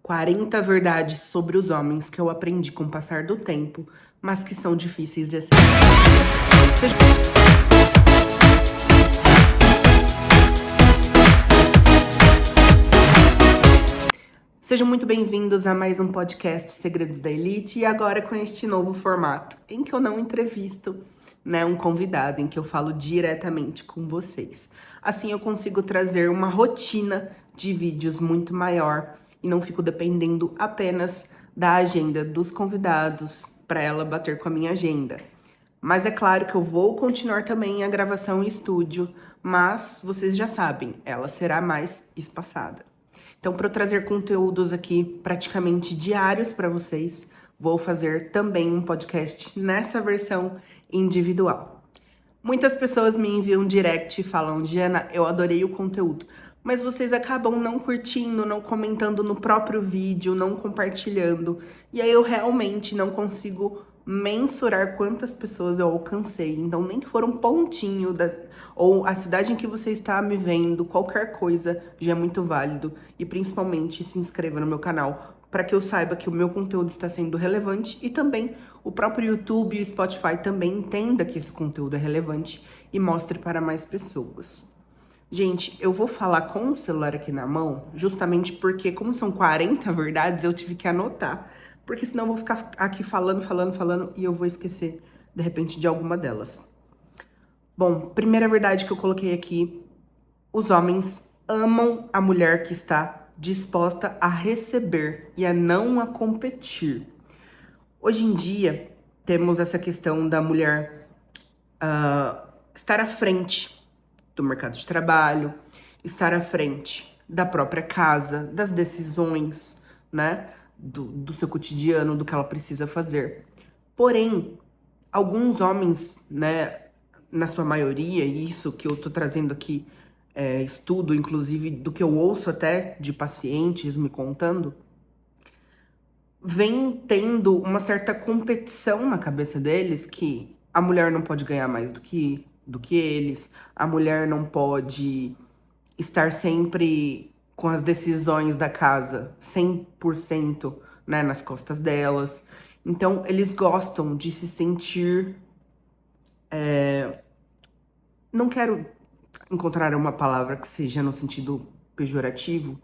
40 verdades sobre os homens que eu aprendi com o passar do tempo, mas que são difíceis de aceitar. Sejam muito bem-vindos a mais um podcast Segredos da Elite, e agora com este novo formato, em que eu não entrevisto, um convidado, em que eu falo diretamente com vocês. Assim eu consigo trazer uma rotina de vídeos muito maior e não fico dependendo apenas da agenda dos convidados para ela bater com a minha agenda. Mas é claro que eu vou continuar também a gravação em estúdio, mas vocês já sabem, ela será mais espaçada. Então, para eu trazer conteúdos aqui praticamente diários para vocês, vou fazer também um podcast nessa versão individual. Muitas pessoas me enviam direct e falam: Diana, eu adorei o conteúdo, mas vocês acabam não curtindo, não comentando no próprio vídeo, não compartilhando. E aí eu realmente não consigo mensurar quantas pessoas eu alcancei. Então, nem que for um pontinho ou a cidade em que você está me vendo, qualquer coisa já é muito válido. E principalmente se inscreva no meu canal para que eu saiba que o meu conteúdo está sendo relevante e também o próprio YouTube e o Spotify também entenda que esse conteúdo é relevante e mostre para mais pessoas. Gente, eu vou falar com o celular aqui na mão justamente porque, como são 40 verdades, eu tive que anotar. Porque senão eu vou ficar aqui falando e eu vou esquecer, de repente, de alguma delas. Bom, primeira verdade que eu coloquei aqui: os homens amam a mulher que está disposta a receber e a não a competir. Hoje em dia, temos essa questão da mulher estar à frente do mercado de trabalho, estar à frente da própria casa, das decisões, do seu cotidiano, do que ela precisa fazer. Porém, alguns homens, na sua maioria, e isso que eu tô trazendo aqui, estudo, inclusive, do que eu ouço até de pacientes me contando, vem tendo uma certa competição na cabeça deles, que a mulher não pode ganhar mais do que eles, a mulher não pode estar sempre com as decisões da casa 100%, nas costas delas. Então, eles gostam de se sentir... Não quero encontrar uma palavra que seja no sentido pejorativo,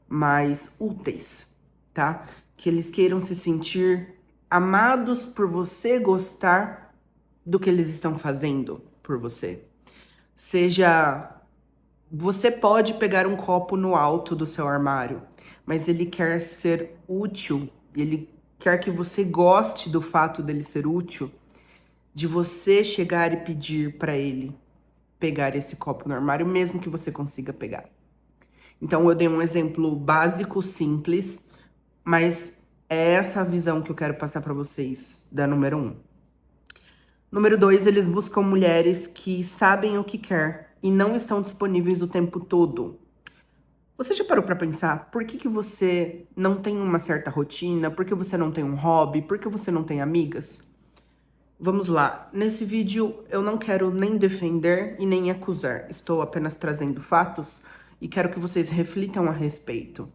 mas úteis, tá? Que eles queiram se sentir amados por você gostar do que eles estão fazendo por você. Seja... Você pode pegar um copo no alto do seu armário, mas ele quer ser útil, ele quer que você goste do fato dele ser útil, de você chegar e pedir para ele pegar esse copo no armário, mesmo que você consiga pegar. Então, eu dei um exemplo básico, simples, mas é essa a visão que eu quero passar para vocês da número 1. Número 2, eles buscam mulheres que sabem o que quer e não estão disponíveis o tempo todo. Você já parou para pensar por que você não tem uma certa rotina? Por que você não tem um hobby? Por que você não tem amigas? Vamos lá. Nesse vídeo eu não quero nem defender e nem acusar. Estou apenas trazendo fatos e quero que vocês reflitam a respeito.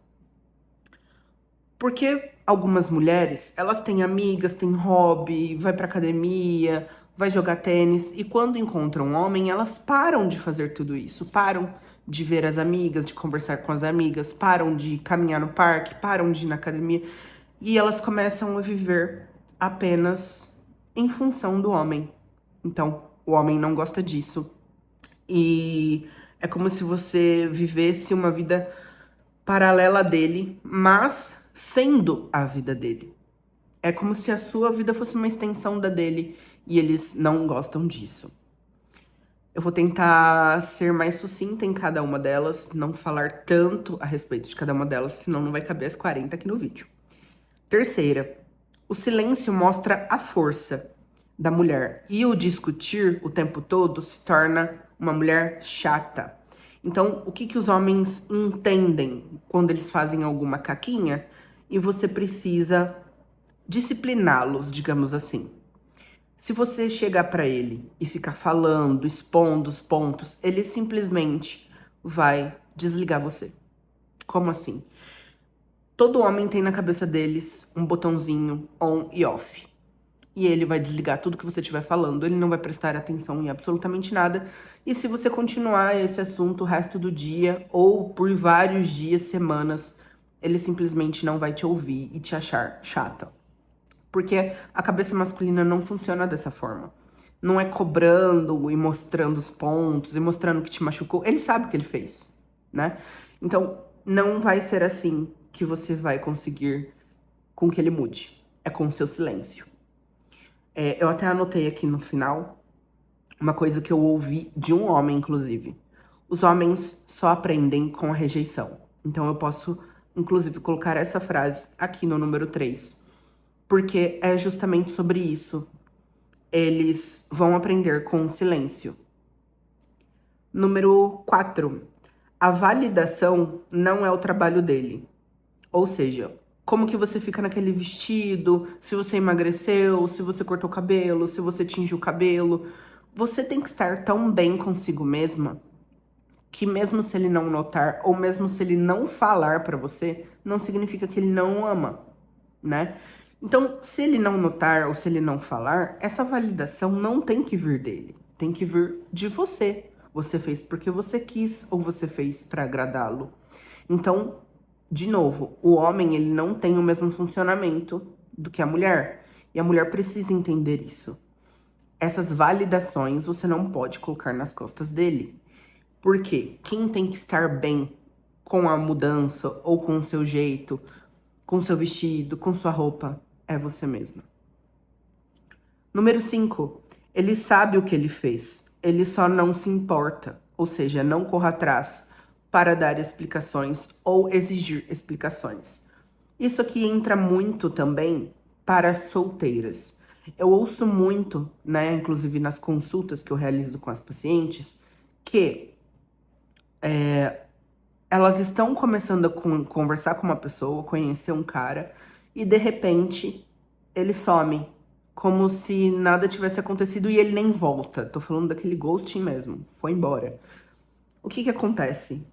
Porque algumas mulheres, elas têm amigas, têm hobby, vai pra academia, vai jogar tênis, e quando encontram um homem, elas param de fazer tudo isso, param de ver as amigas, de conversar com as amigas, param de caminhar no parque, param de ir na academia, e elas começam a viver apenas em função do homem. Então, o homem não gosta disso. E é como se você vivesse uma vida paralela dele, mas sendo a vida dele. É como se a sua vida fosse uma extensão da dele, e eles não gostam disso. Eu vou tentar ser mais sucinta em cada uma delas, não falar tanto a respeito de cada uma delas, senão não vai caber as 40 aqui no vídeo. Terceira, o silêncio mostra a força da mulher, e o discutir o tempo todo se torna uma mulher chata. Então, o que os homens entendem quando eles fazem alguma caquinha e você precisa discipliná-los, digamos assim? Se você chegar para ele e ficar falando, expondo os pontos, ele simplesmente vai desligar você. Como assim? Todo homem tem na cabeça deles um botãozinho on e off. E ele vai desligar tudo que você estiver falando, ele não vai prestar atenção em absolutamente nada. E se você continuar esse assunto o resto do dia, ou por vários dias, semanas, ele simplesmente não vai te ouvir e te achar chata. Porque a cabeça masculina não funciona dessa forma. Não é cobrando e mostrando os pontos e mostrando que te machucou. Ele sabe o que ele fez, né? Então, não vai ser assim que você vai conseguir com que ele mude. É com o seu silêncio. Eu até anotei aqui no final uma coisa que eu ouvi de um homem, inclusive. Os homens só aprendem com a rejeição. Então eu posso, inclusive, colocar essa frase aqui no número 3. Porque é justamente sobre isso. Eles vão aprender com o silêncio. Número 4. A validação não é o trabalho dele. Ou seja, como que você fica naquele vestido, se você emagreceu, se você cortou o cabelo, se você tingiu o cabelo. Você tem que estar tão bem consigo mesma que mesmo se ele não notar ou mesmo se ele não falar pra você, não significa que ele não ama, né? Então, se ele não notar ou se ele não falar, essa validação não tem que vir dele, tem que vir de você. Você fez porque você quis ou você fez pra agradá-lo. Então, de novo, o homem ele não tem o mesmo funcionamento do que a mulher. E a mulher precisa entender isso. Essas validações você não pode colocar nas costas dele. Porque quem tem que estar bem com a mudança ou com o seu jeito, com o seu vestido, com sua roupa, é você mesma. Número 5. Ele sabe o que ele fez. Ele só não se importa. Ou seja, não corra atrás para dar explicações ou exigir explicações. Isso aqui entra muito também para solteiras. Eu ouço muito, né, inclusive nas consultas que eu realizo com as pacientes, que elas estão começando a conversar com uma pessoa, conhecer um cara, e de repente ele some, como se nada tivesse acontecido e ele nem volta. Tô falando daquele ghosting mesmo, foi embora. O que que acontece?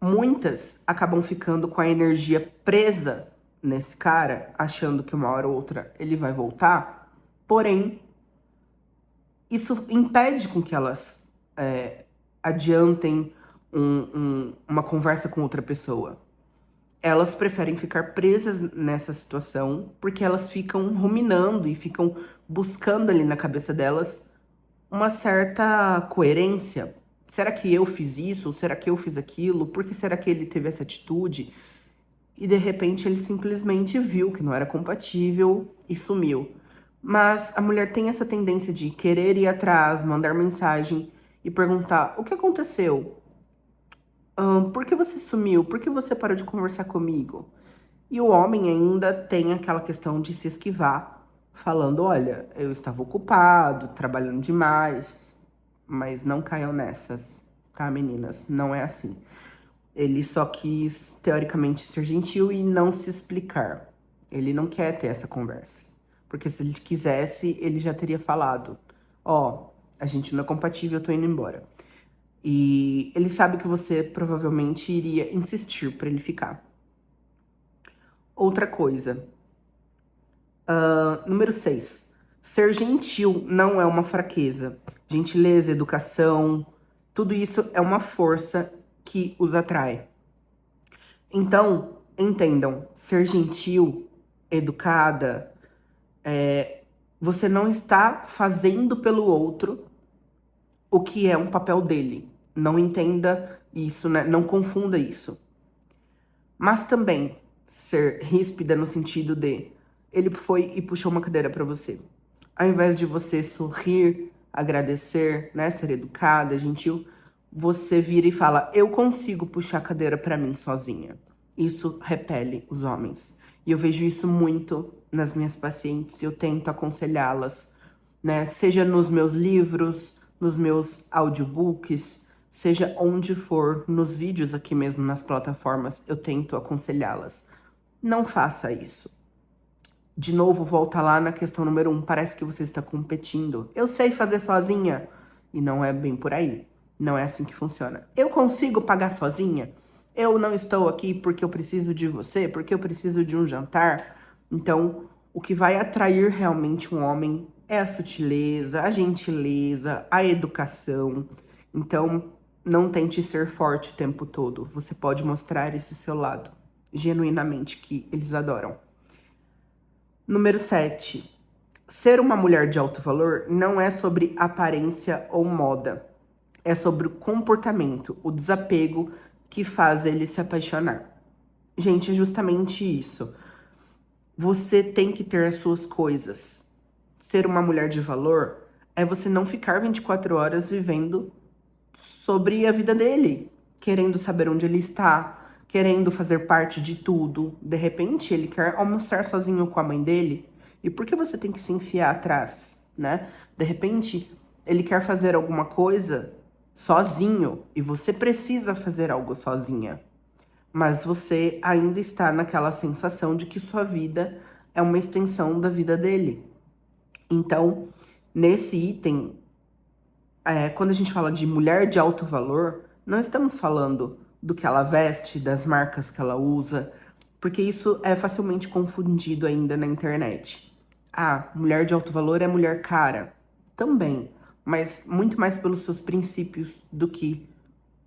Muitas acabam ficando com a energia presa nesse cara, achando que uma hora ou outra ele vai voltar, porém, isso impede com que elas adiantem uma conversa com outra pessoa. Elas preferem ficar presas nessa situação porque elas ficam ruminando e ficam buscando ali na cabeça delas uma certa coerência. Será que eu fiz isso? Ou será que eu fiz aquilo? Por que será que ele teve essa atitude? E de repente ele simplesmente viu que não era compatível e sumiu. Mas a mulher tem essa tendência de querer ir atrás, mandar mensagem e perguntar: o que aconteceu? Por que você sumiu? Por que você parou de conversar comigo? E o homem ainda tem aquela questão de se esquivar, falando: olha, eu estava ocupado, trabalhando demais. Mas não caiam nessas, tá, meninas? Não é assim. Ele só quis, teoricamente, ser gentil e não se explicar. Ele não quer ter essa conversa. Porque se ele quisesse, ele já teria falado: ó, a gente não é compatível, eu tô indo embora. E ele sabe que você provavelmente iria insistir pra ele ficar. Outra coisa. Número 6. Ser gentil não é uma fraqueza. Gentileza, educação, tudo isso é uma força que os atrai. Então, entendam, ser gentil, educada, você não está fazendo pelo outro o que é um papel dele. Não entenda isso, né? Não confunda isso. Mas também ser ríspida no sentido de ele foi e puxou uma cadeira pra você. Ao invés de você sorrir, agradecer, né, ser educada, gentil, você vira e fala: eu consigo puxar a cadeira pra mim sozinha. Isso repele os homens. E eu vejo isso muito nas minhas pacientes, eu tento aconselhá-las, né, seja nos meus livros, nos meus audiobooks, seja onde for, nos vídeos aqui mesmo nas plataformas, eu tento aconselhá-las. Não faça isso. De novo, volta lá na questão número 1. Parece que você está competindo. Eu sei fazer sozinha. E não é bem por aí. Não é assim que funciona. Eu consigo pagar sozinha? Eu não estou aqui porque eu preciso de você, porque eu preciso de um jantar. Então, o que vai atrair realmente um homem é a sutileza, a gentileza, a educação. Então, não tente ser forte o tempo todo. Você pode mostrar esse seu lado, genuinamente, que eles adoram. Número 7. Ser uma mulher de alto valor não é sobre aparência ou moda. É sobre o comportamento, o desapego que faz ele se apaixonar. Gente, é justamente isso. Você tem que ter as suas coisas. Ser uma mulher de valor é você não ficar 24 horas vivendo sobre a vida dele, querendo saber onde ele está, querendo fazer parte de tudo. De repente, ele quer almoçar sozinho com a mãe dele. E por que você tem que se enfiar atrás, né? De repente, ele quer fazer alguma coisa sozinho e você precisa fazer algo sozinha. Mas você ainda está naquela sensação de que sua vida é uma extensão da vida dele. Então, nesse item, quando a gente fala de mulher de alto valor, não estamos falando do que ela veste, das marcas que ela usa, porque isso é facilmente confundido ainda na internet. Ah, mulher de alto valor é mulher cara. Também, mas muito mais pelos seus princípios do que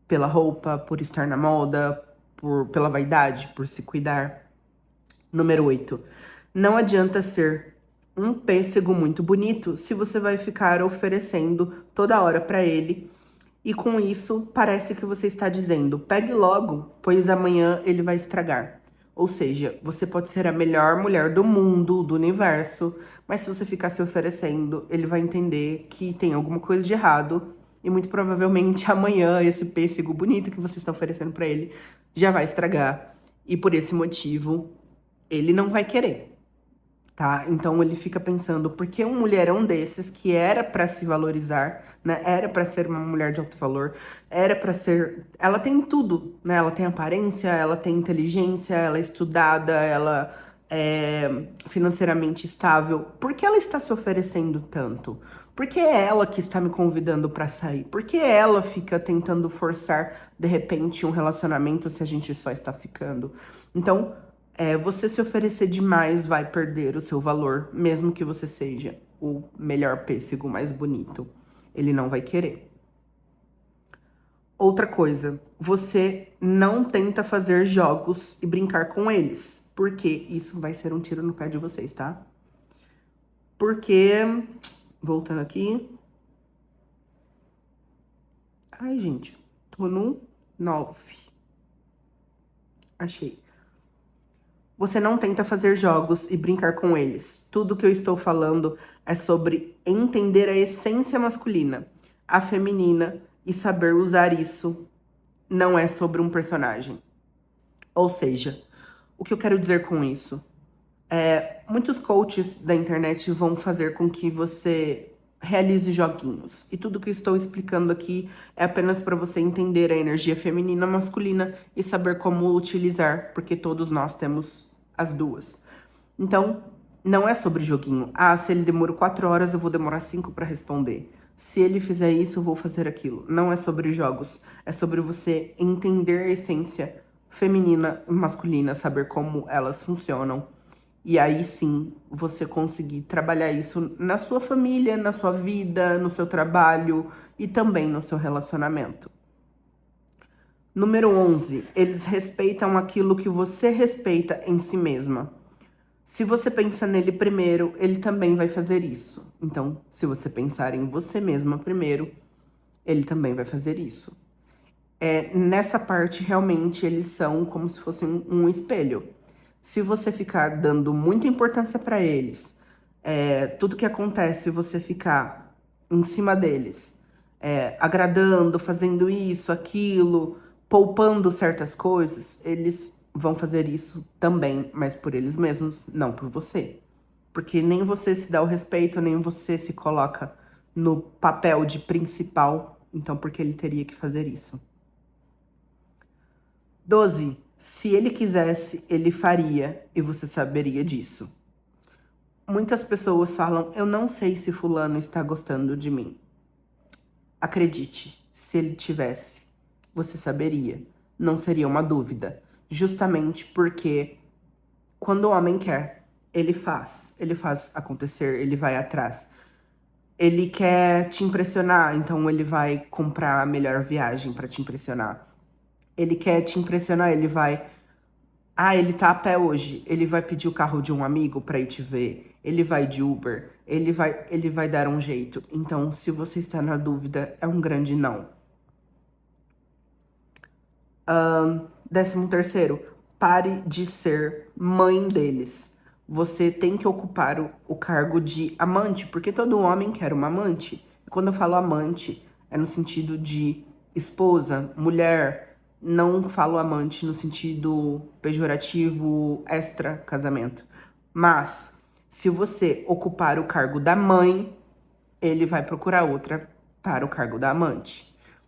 pela roupa, por estar na moda, pela vaidade, por se cuidar. Número 8. Não adianta ser um pêssego muito bonito se você vai ficar oferecendo toda hora para ele. E com isso, parece que você está dizendo, pegue logo, pois amanhã ele vai estragar. Ou seja, você pode ser a melhor mulher do mundo, do universo, mas se você ficar se oferecendo, ele vai entender que tem alguma coisa de errado e muito provavelmente amanhã esse pêssego bonito que você está oferecendo para ele já vai estragar. E por esse motivo, ele não vai querer. Tá? Então ele fica pensando, por que um mulherão desses que era pra se valorizar, né? Era pra ser uma mulher de alto valor, era pra ser, ela tem tudo, né? Ela tem aparência, ela tem inteligência, ela é estudada, ela é financeiramente estável. Por que ela está se oferecendo tanto? Por que é ela que está me convidando pra sair? Por que ela fica tentando forçar de repente um relacionamento se a gente só está ficando? Então, você se oferecer demais vai perder o seu valor, mesmo que você seja o melhor pêssego mais bonito. Ele não vai querer. Outra coisa, você não tenta fazer jogos e brincar com eles, porque isso vai ser um tiro no pé de vocês, tá? Porque, voltando aqui. Ai, gente, tô no 9. Achei. Você não tenta fazer jogos e brincar com eles. Tudo que eu estou falando é sobre entender a essência masculina, a feminina e saber usar isso. Não é sobre um personagem. Ou seja, o que eu quero dizer com isso? Muitos coaches da internet vão fazer com que você realize joguinhos. E tudo que eu estou explicando aqui é apenas para você entender a energia feminina e masculina e saber como utilizar, porque todos nós temos as duas. Então, não é sobre joguinho. Ah, se ele demora 4 horas, eu vou demorar 5 para responder. Se ele fizer isso, eu vou fazer aquilo. Não é sobre jogos. É sobre você entender a essência feminina e masculina, saber como elas funcionam. E aí sim, você conseguir trabalhar isso na sua família, na sua vida, no seu trabalho e também no seu relacionamento. Número 11. Eles respeitam aquilo que você respeita em si mesma. Se você pensa nele primeiro, ele também vai fazer isso. Então, se você pensar em você mesma primeiro, ele também vai fazer isso. Nessa parte, realmente, eles são como se fossem um espelho. Se você ficar dando muita importância para eles, tudo que acontece, você ficar em cima deles, agradando, fazendo isso, aquilo, poupando certas coisas, eles vão fazer isso também, mas por eles mesmos, não por você. Porque nem você se dá o respeito, nem você se coloca no papel de principal, então por que ele teria que fazer isso? 12. Se ele quisesse, ele faria, e você saberia disso. Muitas pessoas falam, eu não sei se fulano está gostando de mim. Acredite, se ele tivesse, você saberia. não seria uma dúvida. Justamente porque quando o homem quer, ele faz acontecer, ele vai atrás. Ele quer te impressionar, então ele vai comprar a melhor viagem pra te impressionar. Ele quer te impressionar, ele vai. Ah, ele tá a pé hoje. Ele vai pedir o carro de um amigo pra ir te ver. Ele vai de Uber. Ele vai dar um jeito. Então, se você está na dúvida, é um grande não. 13º, pare de ser mãe deles. Você tem que ocupar o cargo de amante, porque todo homem quer uma amante. E quando eu falo amante, é no sentido de esposa, mulher. Não falo amante no sentido pejorativo, extra casamento. Mas, se você ocupar o cargo da mãe, ele vai procurar outra para o cargo da amante.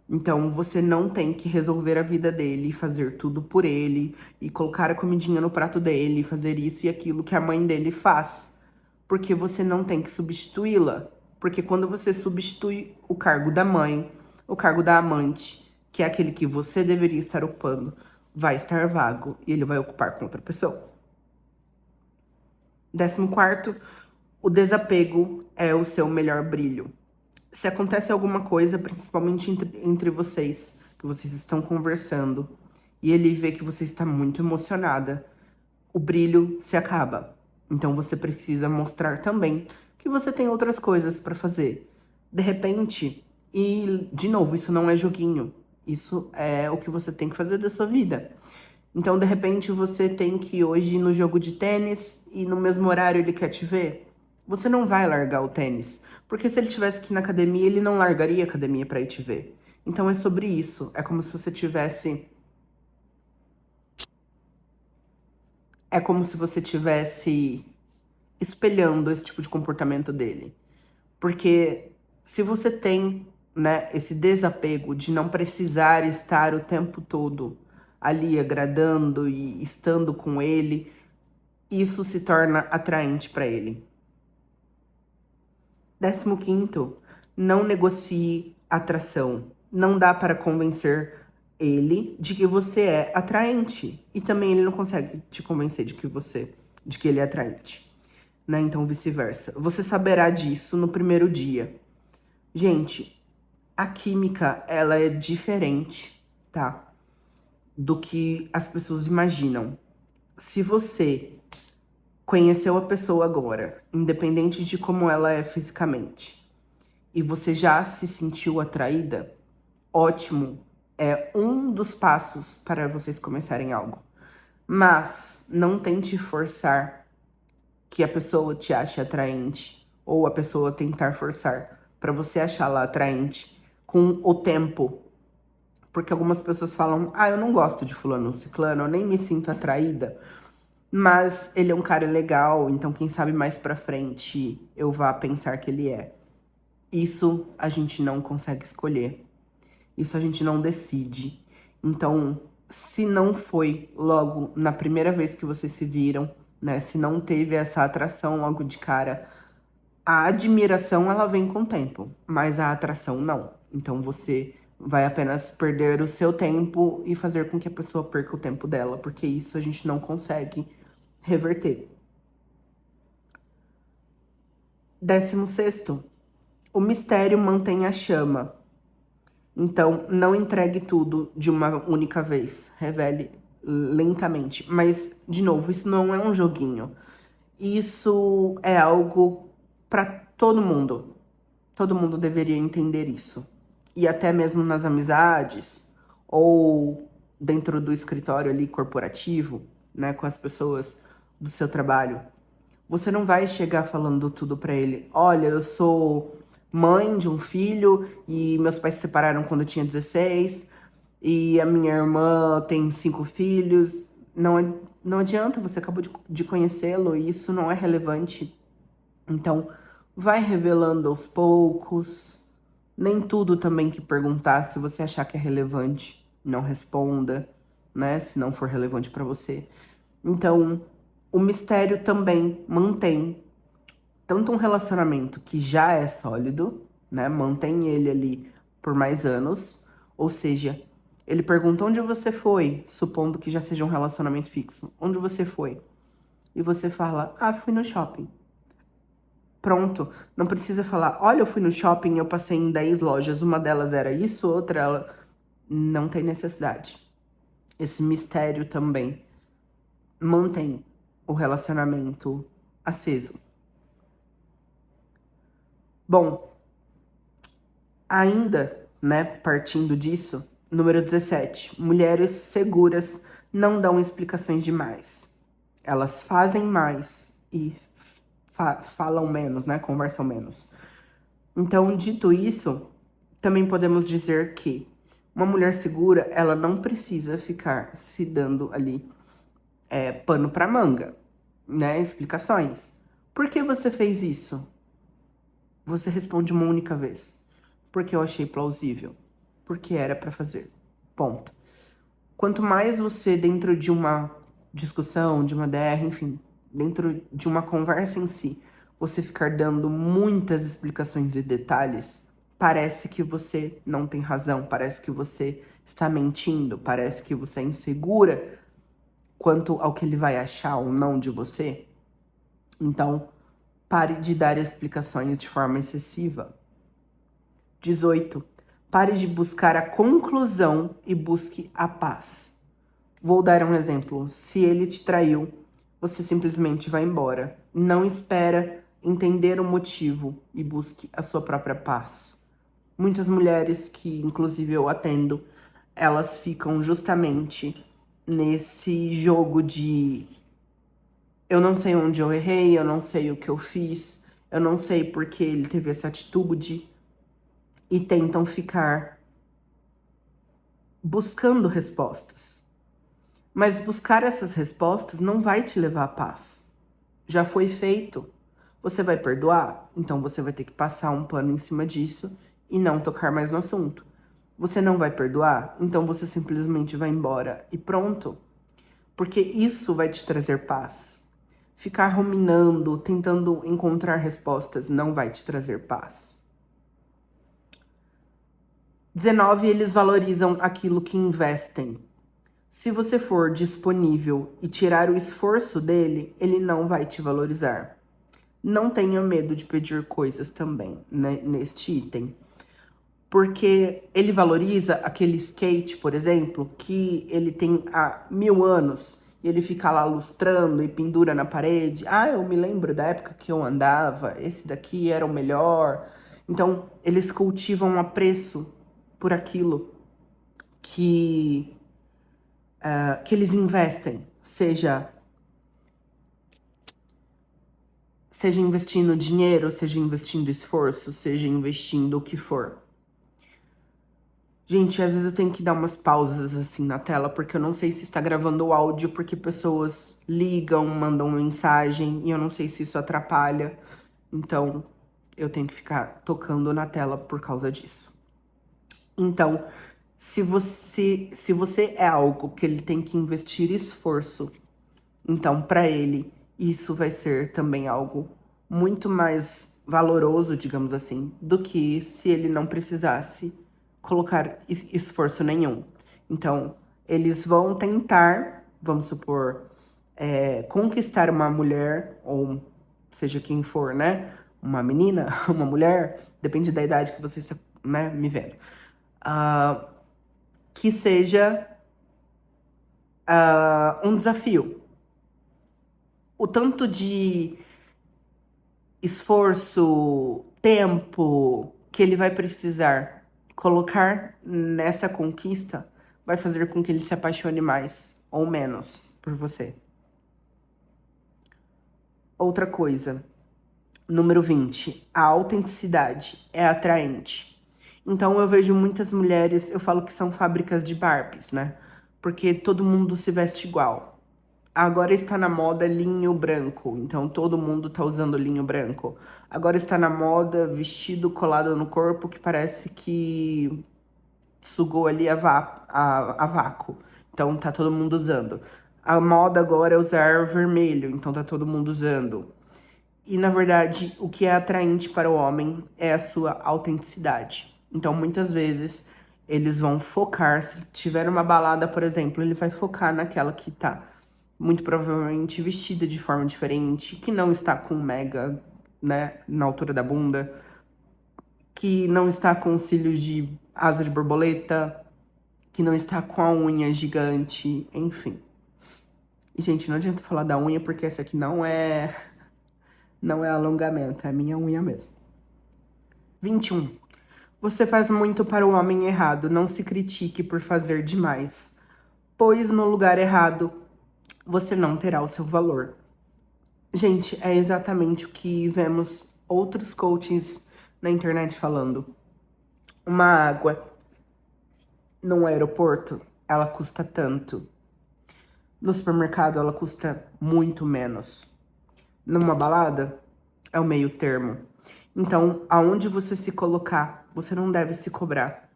Então você não tem que resolver a vida dele, fazer tudo por ele, e colocar a comidinha no prato dele, fazer isso e aquilo que a mãe dele faz. Porque você não tem que substituí-la. Porque quando você substitui o cargo da mãe, o cargo da amante, que é aquele que você deveria estar ocupando, vai estar vago e ele vai ocupar com outra pessoa. 14º, o desapego é o seu melhor brilho. Se acontece alguma coisa, principalmente entre vocês, que vocês estão conversando, e ele vê que você está muito emocionada, o brilho se acaba. Então você precisa mostrar também que você tem outras coisas para fazer. De repente, e de novo, isso não é joguinho. Isso é o que você tem que fazer da sua vida. Então, de repente, você tem que hoje ir no jogo de tênis e no mesmo horário ele quer te ver. Você não vai largar o tênis, porque se ele tivesse que ir na academia, ele não largaria a academia para ir te ver. Então é sobre isso. É como se você tivesse espelhando esse tipo de comportamento dele. Porque se você tem, né, esse desapego de não precisar estar o tempo todo ali agradando e estando com ele, isso se torna atraente para ele. 15º, não negocie atração. Não dá para convencer ele de que você é atraente. E também ele não consegue te convencer de que ele é atraente. Né? Então, vice-versa. Você saberá disso no primeiro dia. Gente, a química, ela é diferente, tá? Do que as pessoas imaginam. Se você conheceu a pessoa agora, independente de como ela é fisicamente, e você já se sentiu atraída, ótimo, é um dos passos para vocês começarem algo. Mas não tente forçar que a pessoa te ache atraente, ou a pessoa tentar forçar para você achá-la atraente com o tempo. Porque algumas pessoas falam, eu não gosto de fulano ciclano, eu nem me sinto atraída, mas ele é um cara legal, então quem sabe mais pra frente eu vá pensar que ele é. Isso a gente não consegue escolher. Isso a gente não decide. Então, se não foi logo na primeira vez que vocês se viram, né? Se não teve essa atração logo de cara, a admiração ela vem com o tempo, mas a atração não. Então você vai apenas perder o seu tempo e fazer com que a pessoa perca o tempo dela, porque isso a gente não consegue reverter. 16º, o mistério mantém a chama. Então, não entregue tudo de uma única vez. Revele lentamente. Mas, de novo, isso não é um joguinho. Isso é algo para todo mundo. Todo mundo deveria entender isso. E até mesmo nas amizades ou dentro do escritório ali corporativo, né, com as pessoas do seu trabalho. Você não vai chegar falando tudo pra ele. Olha, eu sou mãe de um filho e meus pais se separaram quando eu tinha 16 e a minha irmã tem 5 filhos. Não adianta, você acabou de conhecê-lo e isso não é relevante. Então, vai revelando aos poucos. Nem tudo também que perguntar, se você achar que é relevante, não responda, né? Se não for relevante pra você. Então, o mistério também mantém tanto um relacionamento que já é sólido, né? Mantém ele ali por mais anos. Ou seja, Ele pergunta onde você foi, supondo que já seja um relacionamento fixo. Onde você foi? E você fala, fui no shopping. Pronto, não precisa falar, olha, eu fui no shopping, eu passei em 10 lojas, uma delas era isso, outra ela... Não tem necessidade. Esse mistério também mantém o relacionamento aceso. Bom, ainda, né, partindo disso, número 17. Mulheres seguras não dão explicações demais. Elas fazem mais e falam menos, né, conversam menos. Então, dito isso, também podemos dizer que uma mulher segura, ela não precisa ficar se dando ali pano pra manga, né? Explicações. Por que você fez isso? Você responde uma única vez. Porque eu achei plausível. Porque era pra fazer. Ponto. Quanto mais você, dentro de uma discussão, de uma DR, enfim, dentro de uma conversa em si, você ficar dando muitas explicações e detalhes, parece que você não tem razão, parece que você está mentindo, parece que você é insegura quanto ao que ele vai achar ou não de você. Então, pare de dar explicações de forma excessiva. 18. Pare de buscar a conclusão e busque a paz. Vou dar um exemplo. Se ele te traiu, você simplesmente vai embora. Não espera entender o motivo e busque a sua própria paz. Muitas mulheres que, inclusive, eu atendo, elas ficam justamente nesse jogo de eu não sei onde eu errei, eu não sei o que eu fiz, eu não sei porque ele teve essa atitude, e tentam ficar buscando respostas. Mas buscar essas respostas não vai te levar à paz. Já foi feito. Você vai perdoar? Então você vai ter que passar um pano em cima disso e não tocar mais no assunto. Você não vai perdoar? Então você simplesmente vai embora e pronto. Porque isso vai te trazer paz. Ficar ruminando, tentando encontrar respostas, não vai te trazer paz. 19, eles valorizam aquilo que investem. Se você for disponível e tirar o esforço dele, ele não vai te valorizar. Não tenha medo de pedir coisas também, né, neste item. Porque ele valoriza aquele skate, por exemplo, que ele tem há 1000 anos e ele fica lá lustrando e pendura na parede. Eu me lembro da época que eu andava, esse daqui era o melhor. Então, eles cultivam um apreço por aquilo que eles investem, seja investindo dinheiro, seja investindo esforço, seja investindo o que for. Gente, às vezes eu tenho que dar umas pausas assim na tela, porque eu não sei se está gravando o áudio, porque pessoas ligam, mandam mensagem, e eu não sei se isso atrapalha. Então, eu tenho que ficar tocando na tela por causa disso. Então, se você é algo que ele tem que investir esforço, então para ele isso vai ser também algo muito mais valoroso, digamos assim, do que se ele não precisasse colocar esforço nenhum. Então, eles vão tentar, vamos supor, conquistar uma mulher, ou seja quem for, né? Uma menina, uma mulher, depende da idade que você está, né, me vendo. Que seja um desafio. O tanto de esforço, tempo que ele vai precisar colocar nessa conquista vai fazer com que ele se apaixone mais ou menos por você. Outra coisa, número 20, a autenticidade é atraente. Então eu vejo muitas mulheres, eu falo que são fábricas de Barbies, né? Porque todo mundo se veste igual. Agora está na moda linho branco, então todo mundo tá usando linho branco. Agora está na moda vestido colado no corpo que parece que sugou ali a vácuo. Então tá todo mundo usando. A moda agora é usar vermelho, então tá todo mundo usando. E na verdade, o que é atraente para o homem é a sua autenticidade. Então muitas vezes Eles vão focar, se tiver uma balada, por exemplo, ele vai focar naquela que tá muito provavelmente vestida de forma diferente, que não está com mega, né, na altura da bunda, que não está com cílios de asa de borboleta, que não está com a unha gigante, enfim. E, gente, não adianta falar da unha, porque essa aqui não é alongamento, é a minha unha mesmo. 21. Você faz muito para o homem errado, não se critique por fazer demais, pois no lugar errado você não terá o seu valor. Gente, é exatamente o que vemos outros coaches na internet falando. Uma água num aeroporto, ela custa tanto. No supermercado, ela custa muito menos. Numa balada, é o meio termo. Então, aonde você se colocar, você não deve se cobrar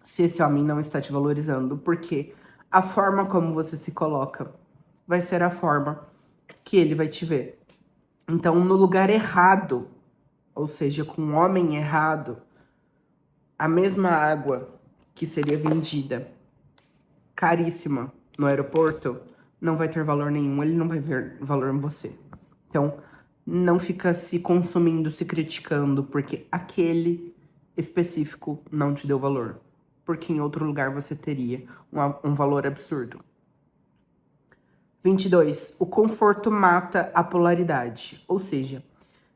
se esse homem não está te valorizando, porque a forma como você se coloca vai ser a forma que ele vai te ver. Então, no lugar errado, ou seja, com um homem errado, a mesma água que seria vendida caríssima no aeroporto não vai ter valor nenhum, ele não vai ver valor em você. Então, não fica se consumindo, se criticando, porque aquele específico não te deu valor. Porque em outro lugar você teria um valor absurdo. 22. O conforto mata a polaridade. Ou seja,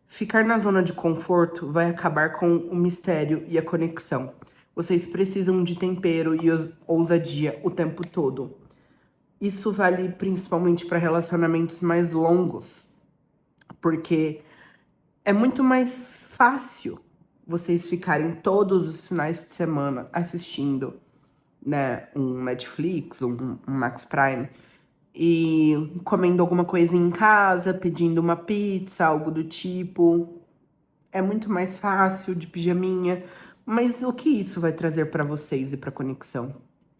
ficar na zona de conforto vai acabar com o mistério e a conexão. Vocês precisam de tempero e ousadia o tempo todo. Isso vale principalmente para relacionamentos mais longos, porque é muito mais fácil vocês ficarem todos os finais de semana assistindo, né, um Netflix, um Max Prime, e comendo alguma coisa em casa, pedindo uma pizza, algo do tipo. É muito mais fácil, de pijaminha, mas o que isso vai trazer para vocês e para conexão?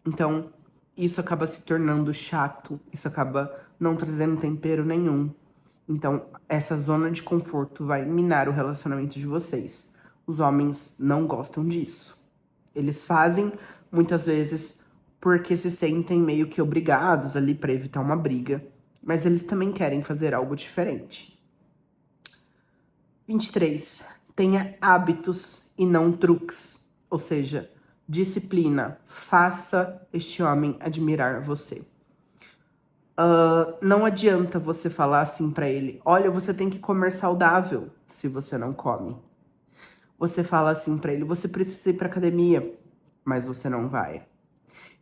Então, isso acaba se tornando chato, isso acaba não trazendo tempero nenhum. Então, essa zona de conforto vai minar o relacionamento de vocês. Os homens não gostam disso. Eles fazem, muitas vezes, porque se sentem meio que obrigados ali para evitar uma briga, mas eles também querem fazer algo diferente. 23. Tenha hábitos e não truques. Ou seja, disciplina. Faça este homem admirar você. Não adianta você falar assim pra ele: olha, você tem que comer saudável se você não come. Você fala assim pra ele: você precisa ir pra academia, mas você não vai.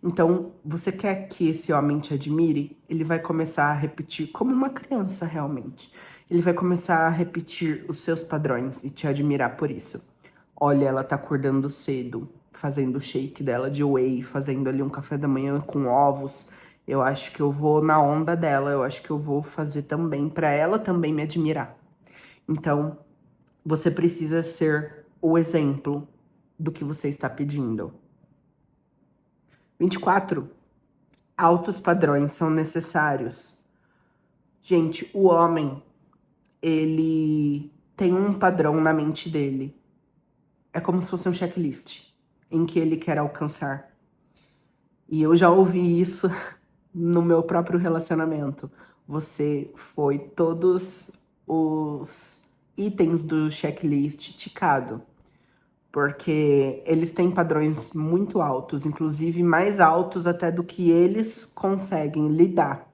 Então, você quer que esse homem te admire? Ele vai começar a repetir como uma criança, realmente. Ele vai começar a repetir os seus padrões e te admirar por isso. Olha, ela tá acordando cedo, fazendo o shake dela de whey, fazendo ali um café da manhã com ovos. Eu acho que eu vou na onda dela, eu acho que eu vou fazer também pra ela também me admirar. Então, você precisa ser o exemplo do que você está pedindo. 24. Altos padrões são necessários. Gente, o homem, ele tem um padrão na mente dele. É como se fosse um checklist em que ele quer alcançar. E eu já ouvi isso no meu próprio relacionamento. Você foi todos os itens do checklist ticado. Porque eles têm padrões muito altos, inclusive mais altos até do que eles conseguem lidar.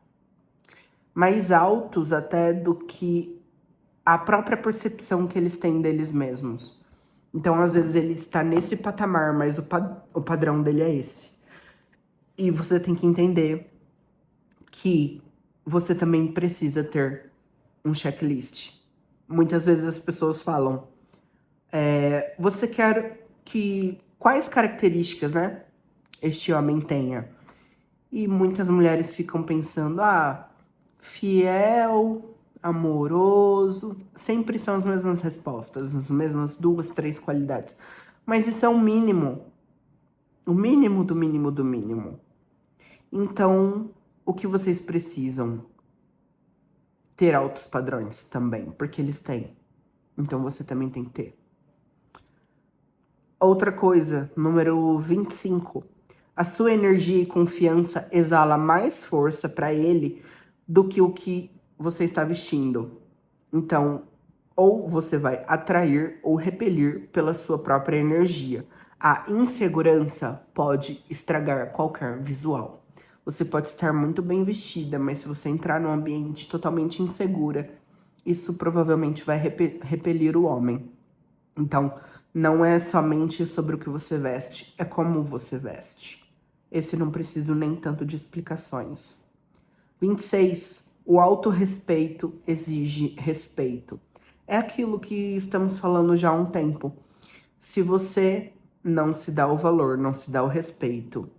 Mais altos até do que a própria percepção que eles têm deles mesmos. Então, às vezes, ele está nesse patamar, mas o padrão dele é esse. E você tem que entender que você também precisa ter um checklist. Muitas vezes as pessoas falam, você quer que... Quais características, né, este homem tenha? E muitas mulheres ficam pensando, fiel, amoroso. Sempre são as mesmas respostas, as mesmas 2, 3 qualidades. Mas isso é o mínimo. O mínimo do mínimo do mínimo. Então, o que vocês precisam? Ter altos padrões também, porque eles têm. Então você também tem que ter. Outra coisa, número 25. A sua energia e confiança exala mais força para ele do que o que você está vestindo. Então, ou você vai atrair ou repelir pela sua própria energia. A insegurança pode estragar qualquer visual. Você pode estar muito bem vestida, mas se você entrar num ambiente totalmente insegura, isso provavelmente vai repelir o homem. Então, não é somente sobre o que você veste, é como você veste. Esse não preciso nem tanto de explicações. 26. O autorrespeito exige respeito. É aquilo que estamos falando já há um tempo. Se você não se dá o valor, não se dá o respeito,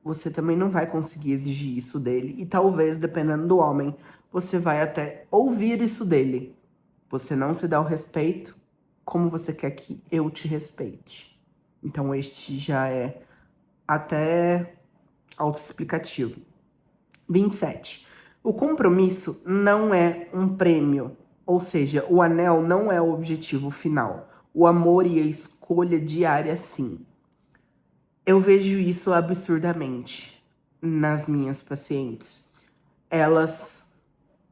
você também não vai conseguir exigir isso dele. E talvez, dependendo do homem, você vai até ouvir isso dele. Você não se dá o respeito, como você quer que eu te respeite. Então, este já é até autoexplicativo. 27. O compromisso não é um prêmio, ou seja, o anel não é o objetivo final. O amor e a escolha diária, sim. Eu vejo isso absurdamente nas minhas pacientes. Elas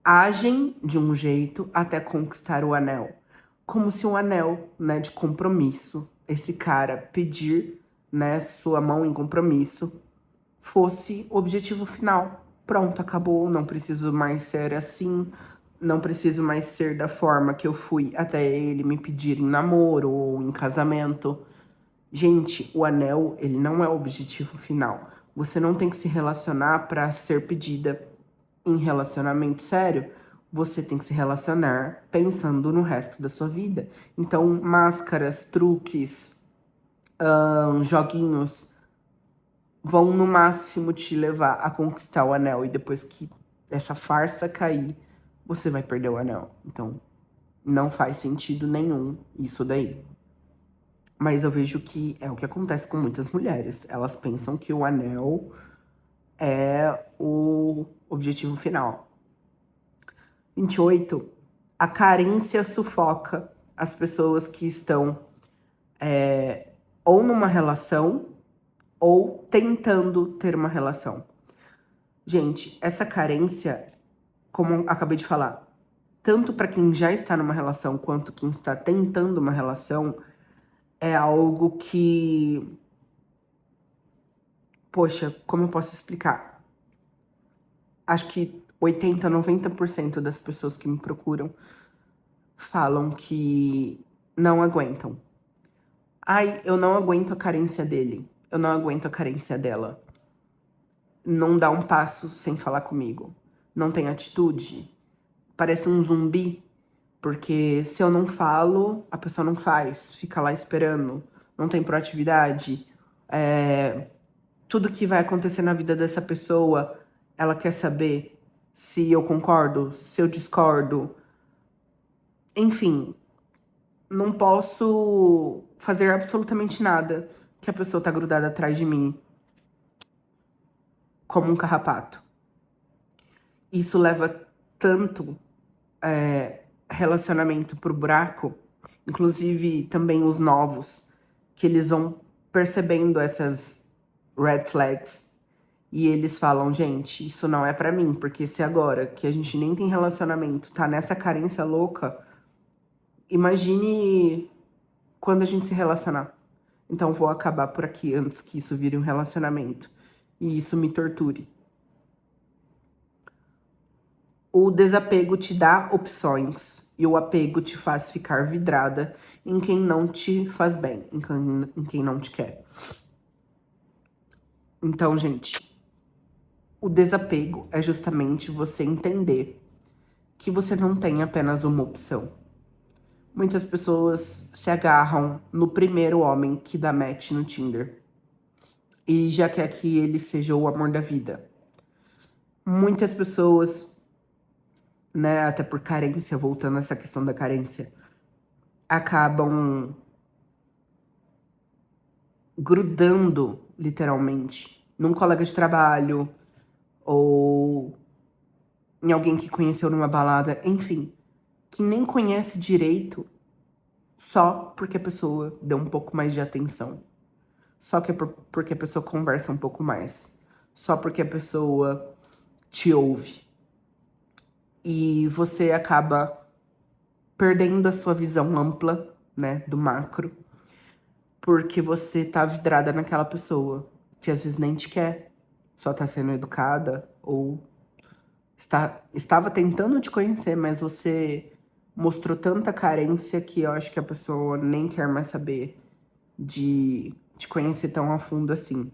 agem de um jeito até conquistar o anel. Como se um anel, né, de compromisso, esse cara pedir, né, sua mão em compromisso, fosse o objetivo final. Pronto, acabou, não preciso mais ser assim, não preciso mais ser da forma que eu fui até ele me pedir em namoro ou em casamento. Gente, o anel, ele não é o objetivo final. Você não tem que se relacionar para ser pedida em relacionamento sério. Você tem que se relacionar pensando no resto da sua vida. Então, máscaras, truques, joguinhos vão no máximo te levar a conquistar o anel. E depois que essa farsa cair, você vai perder o anel. Então, não faz sentido nenhum isso daí. Mas eu vejo que é o que acontece com muitas mulheres. Elas pensam que o anel é o objetivo final. 28. A carência sufoca as pessoas que estão ou numa relação ou tentando ter uma relação. Gente, essa carência, como eu acabei de falar, tanto para quem já está numa relação quanto quem está tentando uma relação, é algo que... Poxa, como eu posso explicar? Acho que 80, 90% das pessoas que me procuram falam que não aguentam. Ai, eu não aguento a carência dele. Eu não aguento a carência dela. Não dá um passo sem falar comigo. Não tem atitude. Parece um zumbi. Porque se eu não falo, a pessoa não faz. Fica lá esperando. Não tem proatividade. Tudo que vai acontecer na vida dessa pessoa, ela quer saber se eu concordo, se eu discordo. Enfim, não posso fazer absolutamente nada que a pessoa tá grudada atrás de mim, como um carrapato. Isso leva tanto relacionamento pro buraco, inclusive também os novos, que eles vão percebendo essas red flags e eles falam, gente, isso não é pra mim, porque se agora que a gente nem tem relacionamento, tá nessa carência louca, imagine quando a gente se relacionar. Então vou acabar por aqui antes que isso vire um relacionamento e isso me torture. O desapego te dá opções e o apego te faz ficar vidrada em quem não te faz bem, em quem não te quer. Então, gente, o desapego é justamente você entender que você não tem apenas uma opção. Muitas pessoas se agarram no primeiro homem que dá match no Tinder e já quer que ele seja o amor da vida. Muitas pessoas, né, até por carência, voltando a essa questão da carência, acabam grudando, literalmente, num colega de trabalho ou em alguém que conheceu numa balada, enfim, que nem conhece direito, só porque a pessoa deu um pouco mais de atenção. Só que porque a pessoa conversa um pouco mais. Só porque a pessoa te ouve. E você acaba perdendo a sua visão ampla, né, do macro, porque você tá vidrada naquela pessoa que às vezes nem te quer, só tá sendo educada ou estava tentando te conhecer, mas você mostrou tanta carência que eu acho que a pessoa nem quer mais saber de te conhecer tão a fundo assim.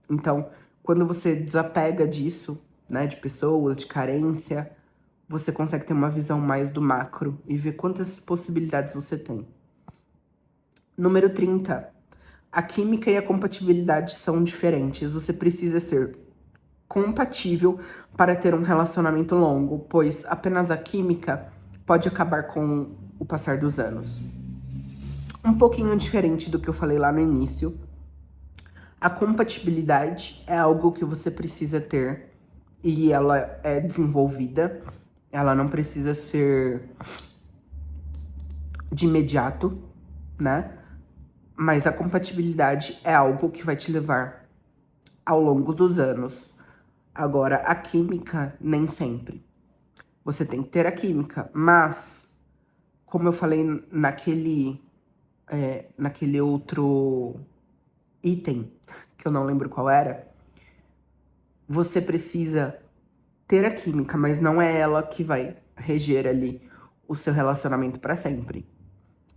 Então, quando você desapega disso, né, de pessoas, de carência, você consegue ter uma visão mais do macro e ver quantas possibilidades você tem. Número 30. A química e a compatibilidade são diferentes. Você precisa ser compatível para ter um relacionamento longo, pois apenas a química pode acabar com o passar dos anos. Um pouquinho diferente do que eu falei lá no início. A compatibilidade é algo que você precisa ter e ela é desenvolvida. Ela não precisa ser de imediato, né? Mas a compatibilidade é algo que vai te levar ao longo dos anos. Agora, a química, nem sempre. Você tem que ter a química, mas, como eu falei naquele outro item, que eu não lembro qual era, você precisa ter a química, mas não é ela que vai reger ali o seu relacionamento para sempre.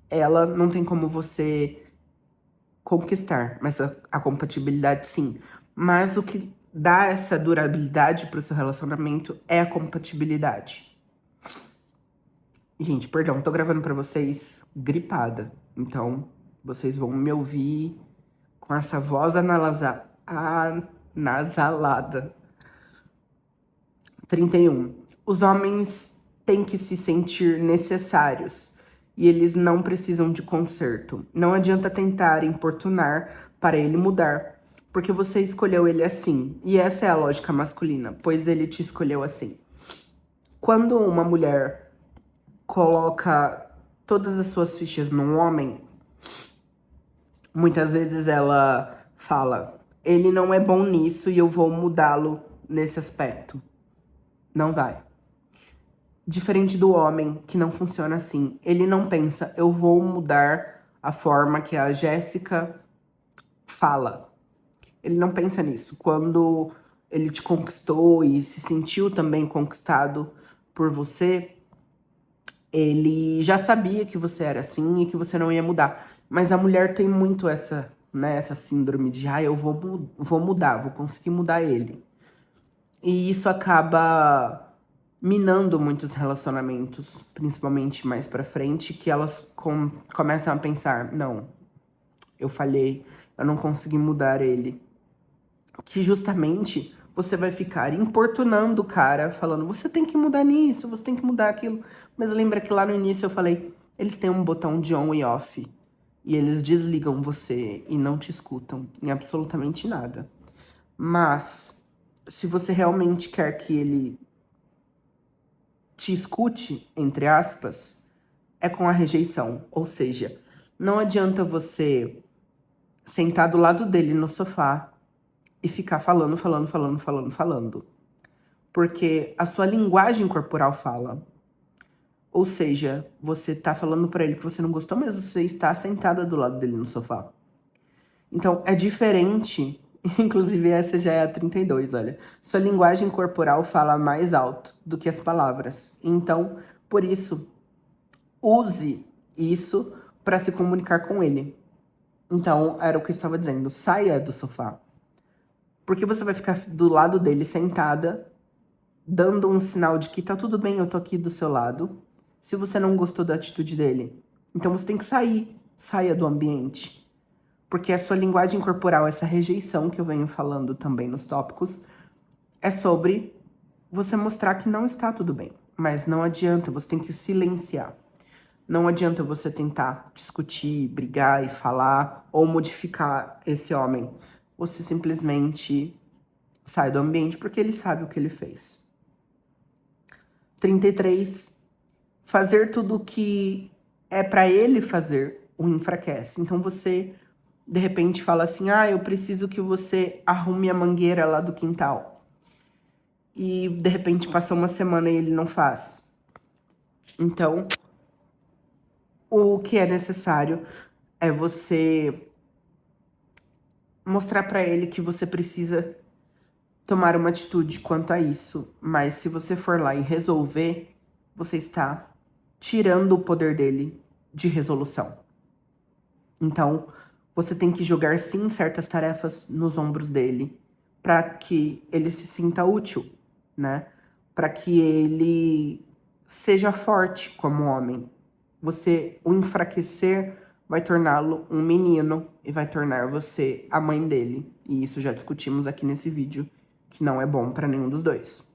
Ela não tem como você conquistar, mas a compatibilidade sim. Mas o que dá essa durabilidade pro seu relacionamento é a compatibilidade. Gente, perdão, tô gravando pra vocês gripada. Então, vocês vão me ouvir com essa voz anasalada. 31. Os homens têm que se sentir necessários e eles não precisam de conserto. Não adianta tentar importunar para ele mudar, porque você escolheu ele assim. E essa é a lógica masculina, pois ele te escolheu assim. Quando uma mulher coloca todas as suas fichas num homem, muitas vezes ela fala: ele não é bom nisso e eu vou mudá-lo nesse aspecto. Não vai. Diferente do homem, que não funciona assim. Ele não pensa, eu vou mudar a forma que a Jéssica fala. Ele não pensa nisso. Quando ele te conquistou e se sentiu também conquistado por você, ele já sabia que você era assim e que você não ia mudar. Mas a mulher tem muito essa, né, essa síndrome de, eu vou mudar, vou conseguir mudar ele. E isso acaba minando muitos relacionamentos, principalmente mais pra frente, que elas começam a pensar, não, eu falhei, eu não consegui mudar ele. Que justamente você vai ficar importunando o cara, falando, você tem que mudar nisso, você tem que mudar aquilo. Mas lembra que lá no início eu falei, eles têm um botão de on e off. E eles desligam você e não te escutam em absolutamente nada. Mas, se você realmente quer que ele te escute, entre aspas, é com a rejeição. Ou seja, não adianta você sentar do lado dele no sofá e ficar falando. Porque a sua linguagem corporal fala. Ou seja, você tá falando pra ele que você não gostou, mas você está sentada do lado dele no sofá. Então, é diferente. Inclusive, essa já é a 32, olha. Sua linguagem corporal fala mais alto do que as palavras. Então, por isso, use isso para se comunicar com ele. Então, era o que eu estava dizendo. Saia do sofá. Porque você vai ficar do lado dele sentada, dando um sinal de que tá tudo bem, eu tô aqui do seu lado, se você não gostou da atitude dele. Então, você tem que sair. Saia do ambiente. Porque a sua linguagem corporal, essa rejeição que eu venho falando também nos tópicos, é sobre você mostrar que não está tudo bem. Mas não adianta, você tem que silenciar. Não adianta você tentar discutir, brigar e falar ou modificar esse homem. Você simplesmente sai do ambiente porque ele sabe o que ele fez. 33. Fazer tudo o que é pra ele fazer, o enfraquece. Então você, de repente, fala assim, eu preciso que você arrume a mangueira lá do quintal. E, de repente, passa uma semana e ele não faz. Então, o que é necessário é você mostrar pra ele que você precisa tomar uma atitude quanto a isso. Mas se você for lá e resolver, você está tirando o poder dele de resolução. Então, você tem que jogar sim certas tarefas nos ombros dele para que ele se sinta útil, né? Para que ele seja forte como homem. Você o enfraquecer vai torná-lo um menino e vai tornar você a mãe dele. E isso já discutimos aqui nesse vídeo, que não é bom para nenhum dos dois.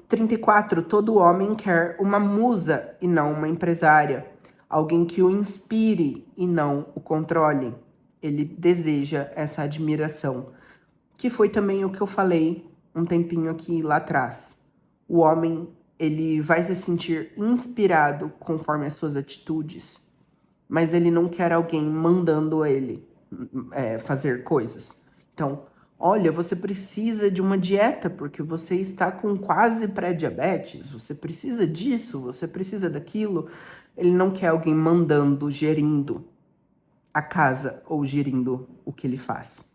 34. Todo homem quer uma musa e não uma empresária. Alguém que o inspire e não o controle. Ele deseja essa admiração. Que foi também o que eu falei um tempinho aqui lá atrás. O homem, ele vai se sentir inspirado conforme as suas atitudes, mas ele não quer alguém mandando ele fazer coisas. Então, olha, você precisa de uma dieta porque você está com quase pré-diabetes, você precisa disso, você precisa daquilo. Ele não quer alguém mandando, gerindo a casa ou gerindo o que ele faz.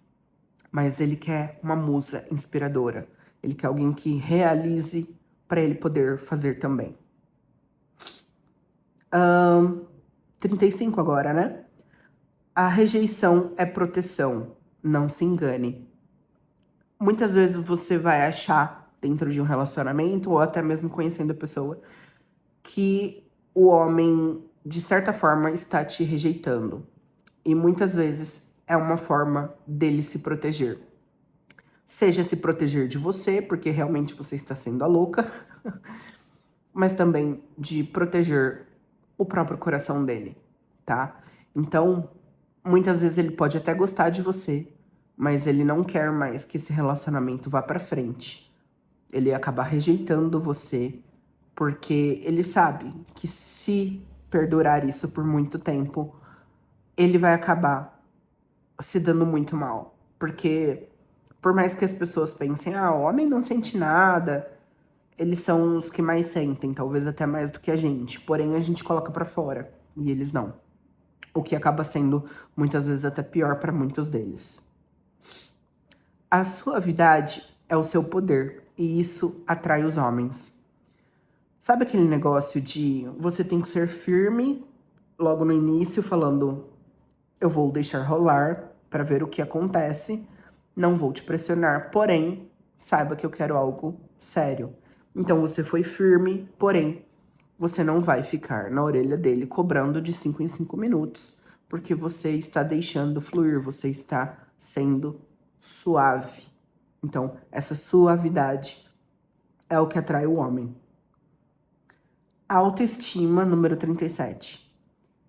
Mas ele quer uma musa inspiradora. Ele quer alguém que realize para ele poder fazer também. 35 agora, né? A rejeição é proteção, não se engane. Muitas vezes você vai achar, dentro de um relacionamento, ou até mesmo conhecendo a pessoa, que o homem, de certa forma, está te rejeitando. E muitas vezes é uma forma dele se proteger. Seja se proteger de você, porque realmente você está sendo a louca, mas também de proteger o próprio coração dele, tá? Então, muitas vezes ele pode até gostar de você, mas ele não quer mais que esse relacionamento vá pra frente. Ele acaba rejeitando você, porque ele sabe que se perdurar isso por muito tempo, ele vai acabar se dando muito mal. Porque, por mais que as pessoas pensem, o homem não sente nada, eles são os que mais sentem, talvez até mais do que a gente. Porém, a gente coloca pra fora, e eles não. O que acaba sendo, muitas vezes, até pior para muitos deles. A suavidade é o seu poder, e isso atrai os homens. Sabe aquele negócio de você tem que ser firme logo no início, falando eu vou deixar rolar para ver o que acontece, não vou te pressionar, porém, saiba que eu quero algo sério. Então você foi firme, porém, você não vai ficar na orelha dele cobrando de 5 em 5 minutos, porque você está deixando fluir, você está sendo suave. Então, essa suavidade é o que atrai o homem. Autoestima, número 37.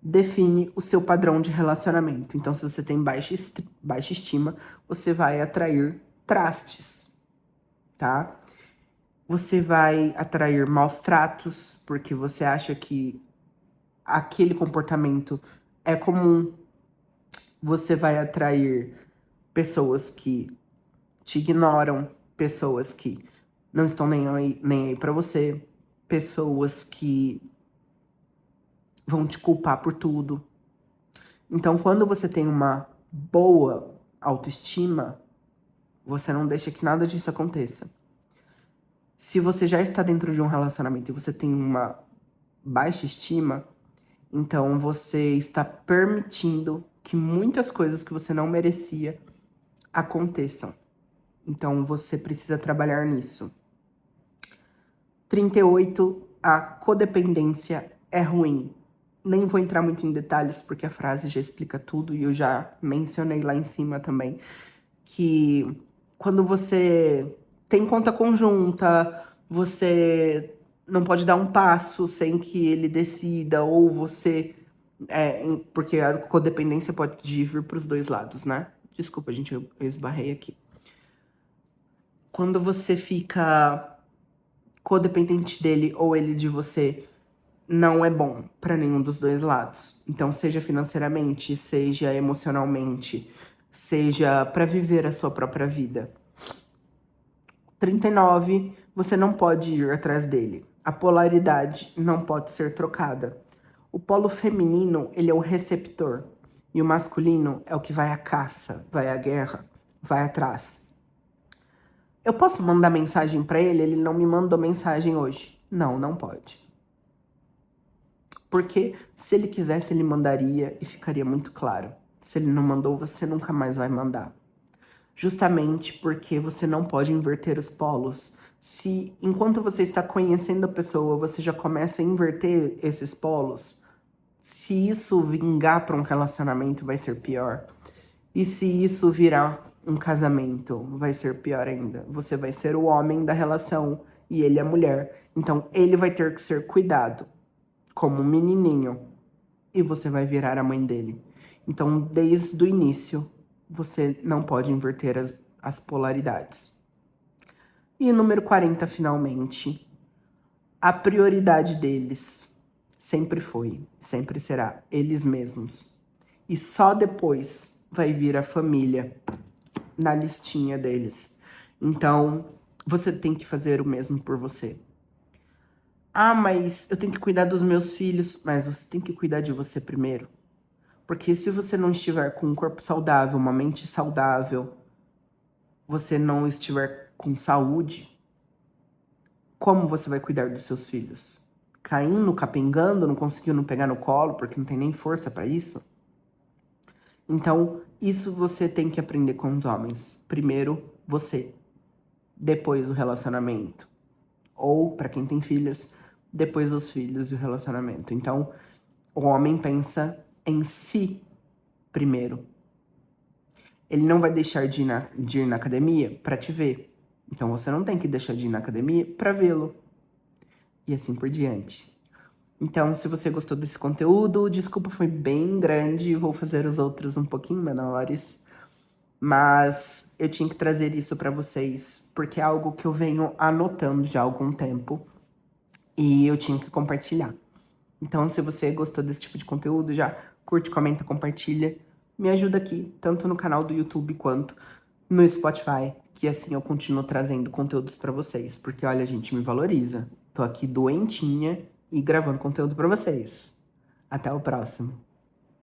Define o seu padrão de relacionamento. Então, se você tem baixa estima, você vai atrair trastes, tá? Você vai atrair maus tratos, porque você acha que aquele comportamento é comum. Você vai atrair pessoas que te ignoram, pessoas que não estão nem aí pra você, pessoas que vão te culpar por tudo. Então, quando você tem uma boa autoestima, você não deixa que nada disso aconteça. Se você já está dentro de um relacionamento e você tem uma baixa estima, então você está permitindo que muitas coisas que você não merecia aconteçam. Então você precisa trabalhar nisso. 38. A codependência é ruim. Nem vou entrar muito em detalhes porque a frase já explica tudo e eu já mencionei lá em cima também que quando você tem conta conjunta, você não pode dar um passo sem que ele decida, ou você... porque a codependência pode vir para os dois lados, né? Desculpa, gente, eu esbarrei aqui. Quando você fica codependente dele ou ele de você, não é bom para nenhum dos dois lados. Então, seja financeiramente, seja emocionalmente, seja para viver a sua própria vida. 39, você não pode ir atrás dele. A polaridade não pode ser trocada. O polo feminino, ele é o receptor. E o masculino é o que vai à caça, vai à guerra, vai atrás. Eu posso mandar mensagem para ele? Ele não me mandou mensagem hoje. Não, não pode. Porque se ele quisesse, ele mandaria e ficaria muito claro. Se ele não mandou, você nunca mais vai mandar. Justamente porque você não pode inverter os polos. Se enquanto você está conhecendo a pessoa, você já começa a inverter esses polos, se isso vingar para um relacionamento, vai ser pior. E se isso virar um casamento, vai ser pior ainda. Você vai ser o homem da relação e ele a mulher. Então ele vai ter que ser cuidado como um menininho e você vai virar a mãe dele. Então, desde o início, você não pode inverter as polaridades. E número 40, finalmente, a prioridade deles sempre foi, sempre será eles mesmos. E só depois vai vir a família na listinha deles. Então, você tem que fazer o mesmo por você. Ah, mas eu tenho que cuidar dos meus filhos. Mas você tem que cuidar de você primeiro. Porque se você não estiver com um corpo saudável, uma mente saudável, você não estiver com saúde, como você vai cuidar dos seus filhos? Caindo, capengando, não conseguindo pegar no colo porque não tem nem força para isso? Então, isso você tem que aprender com os homens. Primeiro, você. Depois, o relacionamento. Ou, para quem tem filhos, depois dos filhos e o relacionamento. Então, o homem pensa em si primeiro. Ele não vai deixar de ir na academia para te ver. Então, você não tem que deixar de ir na academia para vê-lo. E assim por diante. Então, se você gostou desse conteúdo, desculpa, foi bem grande, vou fazer os outros um pouquinho menores, mas eu tinha que trazer isso para vocês, porque é algo que eu venho anotando já há algum tempo e eu tinha que compartilhar. Então, se você gostou desse tipo de conteúdo, já curte, comenta, compartilha, me ajuda aqui, tanto no canal do YouTube quanto no Spotify, que assim eu continuo trazendo conteúdos para vocês, porque olha, a gente me valoriza. Tô aqui doentinha e gravando conteúdo para vocês. Até o próximo.